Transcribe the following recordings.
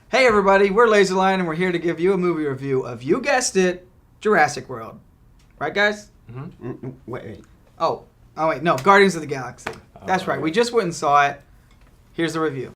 Hey everybody, we're Laserline and we're here to give you a movie review of, you guessed it, Jurassic World. Right, guys? Mm-hmm. Wait. Oh wait, no, Guardians of the Galaxy. That's right, we just went and saw it. Here's the review.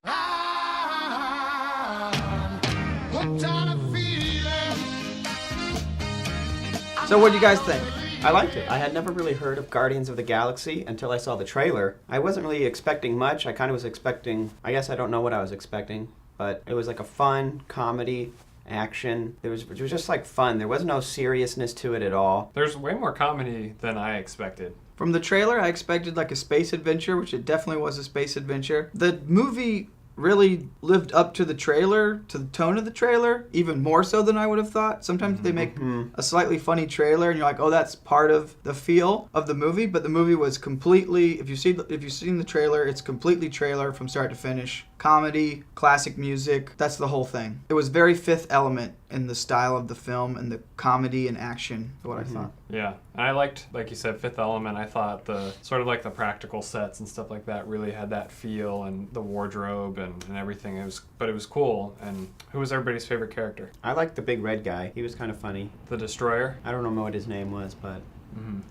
So what do you guys think? I liked it. I had never really heard of Guardians of the Galaxy until I saw the trailer. I wasn't really expecting much. I kind of was expecting, I guess I don't know what I was expecting, but it was like a fun comedy, action. It was just like fun. There was no seriousness to it at all. There's way more comedy than I expected. From the trailer, I expected like a space adventure, which it definitely was a space adventure. The movie really lived up to the trailer, to the tone of the trailer, even more so than I would have thought. Sometimes they make a slightly funny trailer and you're like, oh, that's part of the feel of the movie, but the movie was completely, if you've seen the trailer, it's completely trailer from start to finish. Comedy, classic music, that's the whole thing. It was very Fifth Element in the style of the film and the comedy and action, is what I thought. Yeah, I liked, like you said, Fifth Element. I thought the sort of like the practical sets and stuff like that really had that feel, and the wardrobe and everything. It was cool. And who was everybody's favorite character? I liked the big red guy. He was kind of funny. The Destroyer? I don't know what his name was, but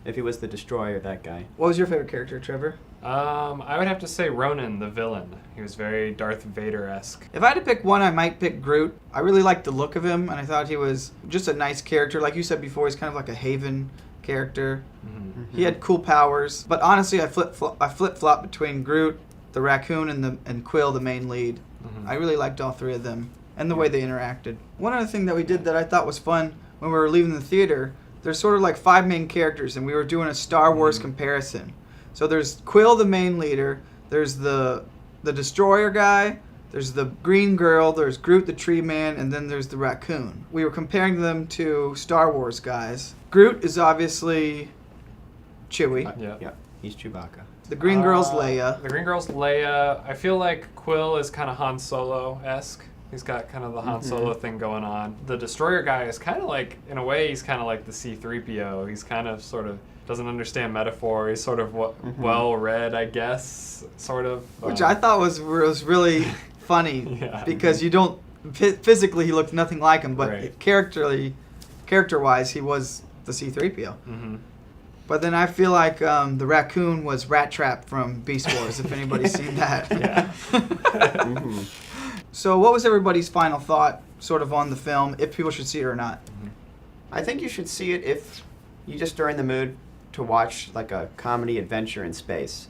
if he was the Destroyer, that guy. What was your favorite character, Trevor? I would have to say Ronan, the villain. He was very Darth Vader-esque. If I had to pick one, I might pick Groot. I really liked the look of him, and I thought he was just a nice character. Like you said before, he's kind of like a Haven character. He had cool powers. But honestly, I flip-flop between Groot, the raccoon, and Quill, the main lead. I really liked all three of them, and the way they interacted. One other thing that we did that I thought was fun when we were leaving the theater, there's sort of like 5 main characters, and we were doing a Star Wars comparison. So there's Quill, the main leader, there's the Destroyer guy, there's the green girl, there's Groot the tree man, and then there's the raccoon. We were comparing them to Star Wars guys. Groot is obviously Chewie. Yeah, he's Chewbacca. The green girl's Leia. The green girl's Leia. I feel like Quill is kind of Han Solo-esque. He's got kind of the Han Solo thing going on. The Destroyer guy is kind of like, in a way, he's kind of like the C-3PO. He's kind of sort of doesn't understand metaphor. He's sort of well-read, I guess, sort of. Which I thought was really funny because you don't, physically he looked nothing like him, but character-wise, he was the C-3PO. But then I feel like the raccoon was Rat Trap from Beast Wars, if anybody's seen that. So what was everybody's final thought sort of on the film, if people should see it or not? I think you should see it if you just are in the mood to watch like a comedy adventure in space.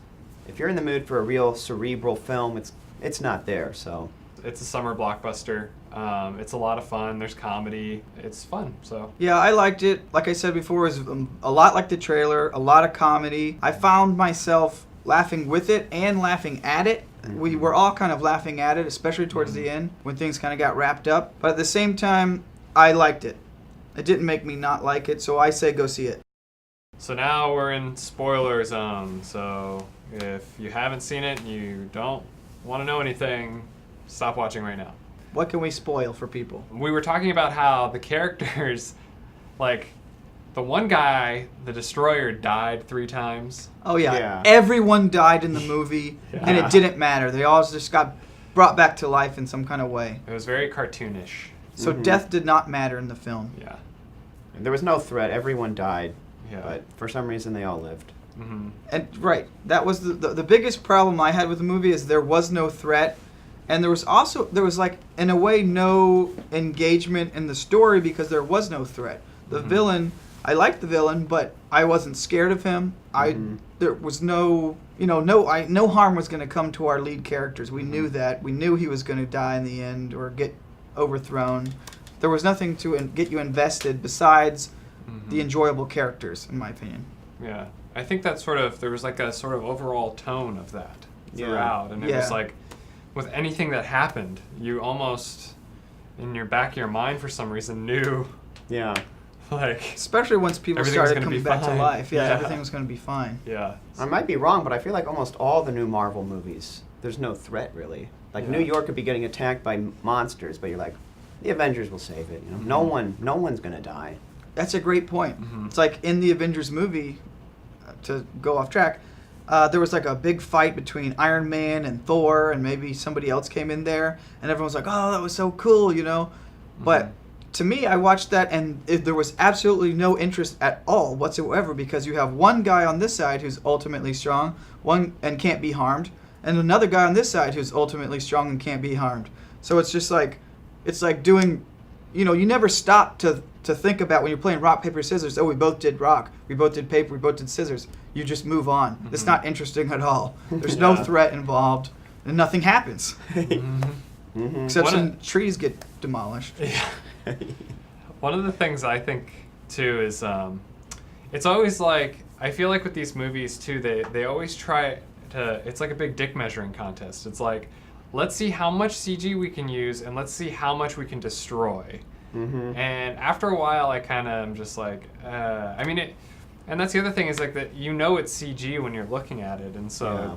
If you're in the mood for a real cerebral film, it's not there, so. It's a summer blockbuster. It's a lot of fun. There's comedy. It's fun, so. Yeah, I liked it. Like I said before, it was a lot like the trailer, a lot of comedy. I found myself laughing with it and laughing at it. We were all kind of laughing at it, especially towards the end when things kind of got wrapped up. But at the same time, I liked it. It didn't make me not like it, so I say go see it. So now we're in spoiler zone. So if you haven't seen it and you don't want to know anything, stop watching right now. What can we spoil for people? We were talking about how the characters, like the one guy, the Destroyer, died 3 times. Oh yeah. Everyone died in the movie, and it didn't matter. They all just got brought back to life in some kind of way. It was very cartoonish. So death did not matter in the film. Yeah. And there was no threat. Everyone died. Yeah. But for some reason, they all lived. And that was the biggest problem I had with the movie is there was no threat. And there was like, in a way, no engagement in the story because there was no threat. The villain, I liked the villain, but I wasn't scared of him. There was no harm was going to come to our lead characters. We knew that. We knew he was going to die in the end or get overthrown. There was nothing to get you invested besides the enjoyable characters, in my opinion. Yeah. I think that there was like a sort of overall tone of that throughout. And it was like, with anything that happened, you almost, in your back of your mind for some reason, knew. Yeah. Like, especially once people started coming back to life. Yeah, everything was going to be fine. Yeah. I might be wrong, but I feel like almost all the new Marvel movies, there's no threat, really. Like, New York could be getting attacked by monsters, but you're like, the Avengers will save it. You know, no one's going to die. That's a great point. It's like in the Avengers movie, to go off track, there was like a big fight between Iron Man and Thor, and maybe somebody else came in there, and everyone was like, "Oh, that was so cool," you know. But to me, I watched that, and there was absolutely no interest at all whatsoever, because you have one guy on this side who's ultimately strong, one and can't be harmed, and another guy on this side who's ultimately strong and can't be harmed. So it's just like, it's like doing, you know, you never stop to think about when you're playing rock, paper, scissors. Oh, we both did rock, we both did paper, we both did scissors. You just move on. It's not interesting at all. There's no threat involved, and nothing happens. Except some trees get demolished. Yeah. One of the things I think too is it's always like, I feel like with these movies too, they always try to, it's like a big dick measuring contest. It's like, let's see how much CG we can use, and let's see how much we can destroy. And after a while, I kind of am just like, I mean, and that's the other thing is like that, you know, it's CG when you're looking at it, and so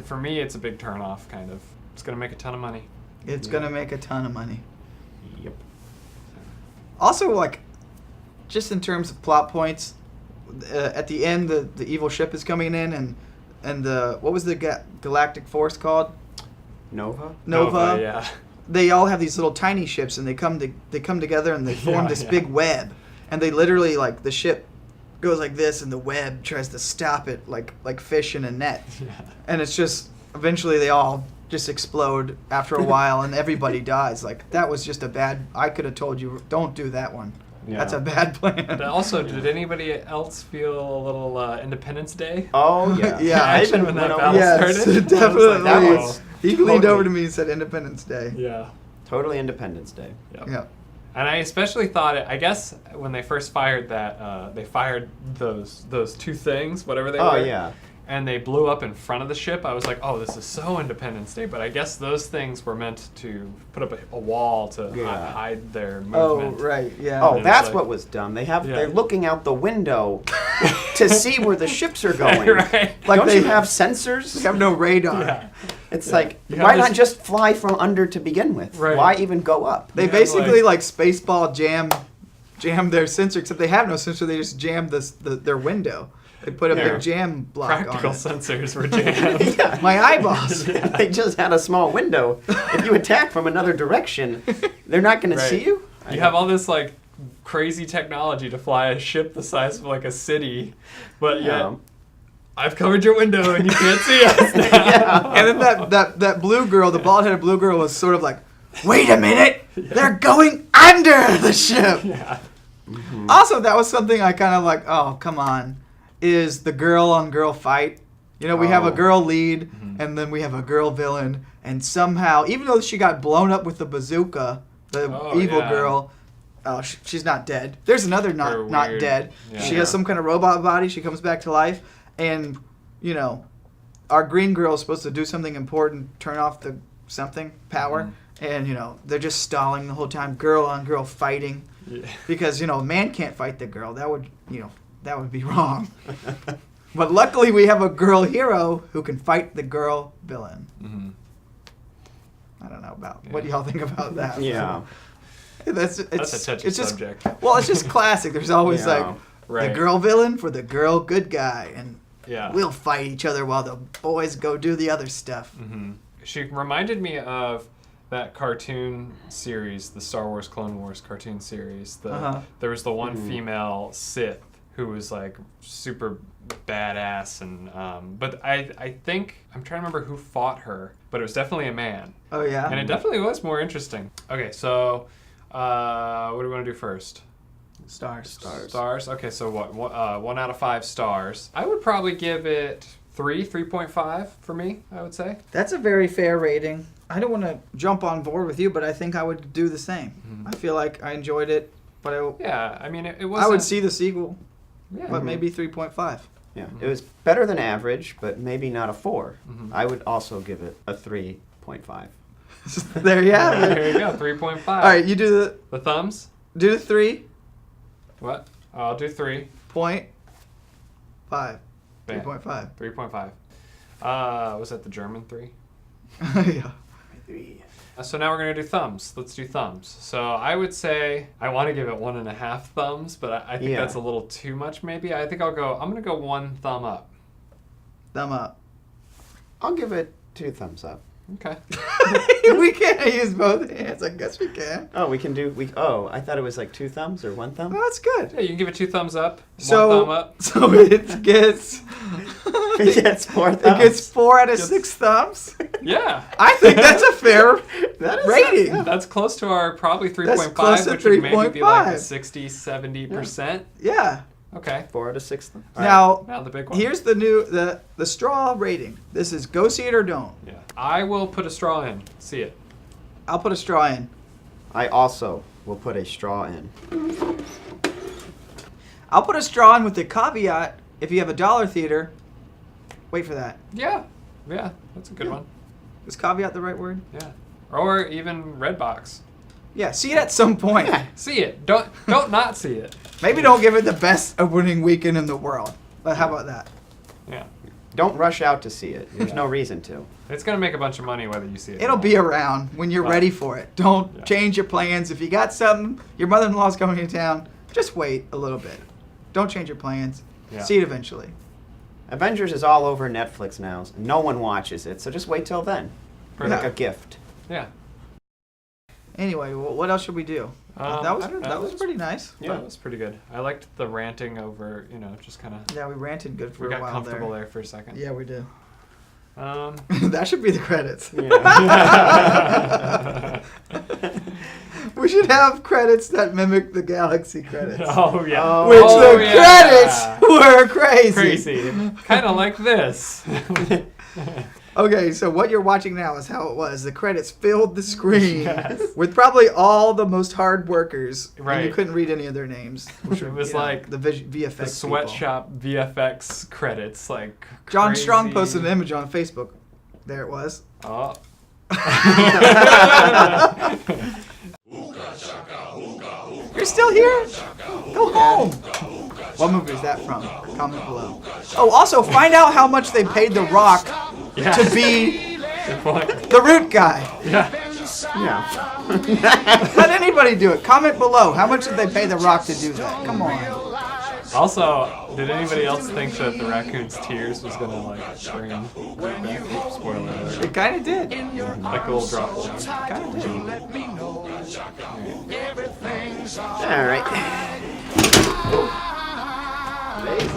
for me, it's a big turnoff. Kind of, it's gonna make a ton of money. It's gonna make a ton of money. Yep. Also, like, just in terms of plot points, at the end, the evil ship is coming in, and the what was the galactic force called? Nova. Yeah. They all have these little tiny ships, and they come together, and they form this big web, and they literally, like, the ship goes like this, and the web tries to stop it like fish in a net. And it's just, eventually they all just explode after a while, and everybody dies. Like, that was just a bad, I could have told you, don't do that one. That's a bad plan. But also, did anybody else feel a little Independence Day? Oh yeah. Yeah. Action when that battle Yes, started? definitely. That was He leaned over to me and said Independence Day. Yeah. totally Independence Day. Yep. Yeah. And I especially thought it, I guess when they first fired that, they fired those two things, whatever they were. Oh yeah. And they blew up in front of the ship. I was like, oh, this is so Independence Day. But I guess those things were meant to put up a wall to hide their movement. Oh, right, yeah. Oh, And that's like- what was dumb. Yeah. They're looking out the window to see where the ships are going. Right. Like Don't they you have sensors? They have no radar. Yeah. It's like, You have why this- not just fly from under to begin with? Right. Why even go up? They Yeah, basically like Spaceball jam their sensor, except they have no sensor. They just jam their window. They put a Yeah. big jam block Practical on it. sensors were jammed. Yeah. My eyeballs. They just had a small window. If you attack from another direction, they're not going Right. to see you. You have all this like crazy technology to fly a ship the size of like a city, but yet Yeah. I've covered your window and you can't see us now. Yeah. And then that blue girl, the bald-headed blue girl, was sort of like, wait a minute, they're going under the ship. Yeah. Also, that was something I kind of like, oh, come on, is the girl-on-girl fight. You know, we have a Oh. girl lead, and then we have a girl villain, and somehow, even though she got blown up with the bazooka, the Oh, evil yeah. girl, she's not dead. There's another Her not weird- dead. yeah. She has some kind of robot body. She comes back to life, and, you know, our green girl is supposed to do something important, turn off the something power, and, you know, they're just stalling the whole time, girl-on-girl fighting. Yeah. Because, you know, a man can't fight the girl. That would, you know, that would be wrong. But luckily we have a girl hero who can fight the girl villain. Mhm. I don't know about, what do y'all think about that? Yeah. That's a touchy it's just, subject. Well, it's just classic. There's always Yeah. like Right. the girl villain for the girl good guy. And Yeah. we'll fight each other while the boys go do the other stuff. She reminded me of that cartoon series, the Star Wars Clone Wars cartoon series. There was the one female Sith who was like super badass, and but I think I'm trying to remember who fought her, but it was definitely a man, Oh, yeah? and it definitely was more interesting. Okay, so what do we want to do first? Stars. Stars. Okay, so what? 1 out of 5 stars. I would probably give it 3.5 for me. I would say. That's a very fair rating. I don't want to jump on board with you, but I think I would do the same. I feel like I enjoyed it, but Yeah, I mean it was. I would see the sequel, Yeah. but maybe 3.5. Yeah. It was better than average, but maybe not a 4. I would also give it a 3.5. There you have it. There you go, 3.5. All right, you do The thumbs? the 3.5. What? I'll do 3. 3.5. Bam. 3.5. 3.5. Was that the German 3? Yeah. So now we're going to do thumbs. Let's do thumbs. So I would say I want to give it 1.5 thumbs, but I think Yeah. that's a little too much maybe. I think I'm going to go 1 thumb up. Thumb up. I'll give it 2 thumbs up. Okay. We can't use both hands. I guess we can. Oh, we can do. Oh, I thought it was like 2 thumbs or 1 thumb. Well, that's good. Yeah, you can give it 2 thumbs up, So, 1 thumb up. so it gets. It gets 4 It thumbs. gets 4 out of 6 thumbs. Yeah. I think that's a fair That is rating. yeah. That's close to our probably 3.5, That's close to which would maybe be like 3.5. a 60, 70%. Yeah. Okay. 4 out of 6 thumbs. Now, Now the big one. here's the new the straw rating. This is go see it or don't. Yeah. I will put a straw in. See it. I'll put a straw in. I also will put a straw in. I'll put a straw in with the caveat: if you have a dollar theater, wait for that. Yeah. Yeah. That's a good Yeah. one. Is caveat the right word? Yeah. Or even Redbox. Yeah. See it at some point. See it. Don't not see it. Maybe don't give it the best opening weekend in the world. But how about that? Yeah. Don't rush out to see it. There's no reason to. It's gonna make a bunch of money whether you see it. or It'll not. be around when you're Right. ready for it. Don't Yeah. change your plans. If you got something, your mother-in-law's coming to town, just wait a little bit. Don't change your plans. Yeah. See it eventually. Avengers is all over Netflix now. No one watches it, so just wait till then. Pretty Like Yeah. a gift. Yeah. Anyway, what else should we do? I don't know. that was pretty nice. Yeah, that was pretty good. I liked the ranting over, just kind of. Yeah, we ranted good for We a got while comfortable there. there for a second. Yeah, we did. Um, That should be the credits. Yeah. We should have credits that mimic the Galaxy credits. Oh yeah. Oh. Which Oh, the yeah. credits were crazy. Crazy. Kind of like this. Okay, so what you're watching now is how it was. The credits filled the screen Yes. with probably all the most hard workers. And Right. you couldn't read any of their names. Which It are, was you know, like the VFX the people. sweatshop VFX credits, like John crazy. Strong posted an image on Facebook. There it was. Oh. You're still here? Go home. What movie is that from? Comment below. Oh, also find out how much they paid The Rock Yeah. to be Good point. the root guy. Yeah. Yeah. Let anybody do it. Comment below. How much did they pay The Rock to do that? Come on. Also, did anybody else think that the raccoon's tears was gonna like bring Groot back? Spoiler alert. It kind of did. Like a little drop of water. Kind of did. All right.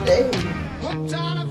Hey. Hooked on a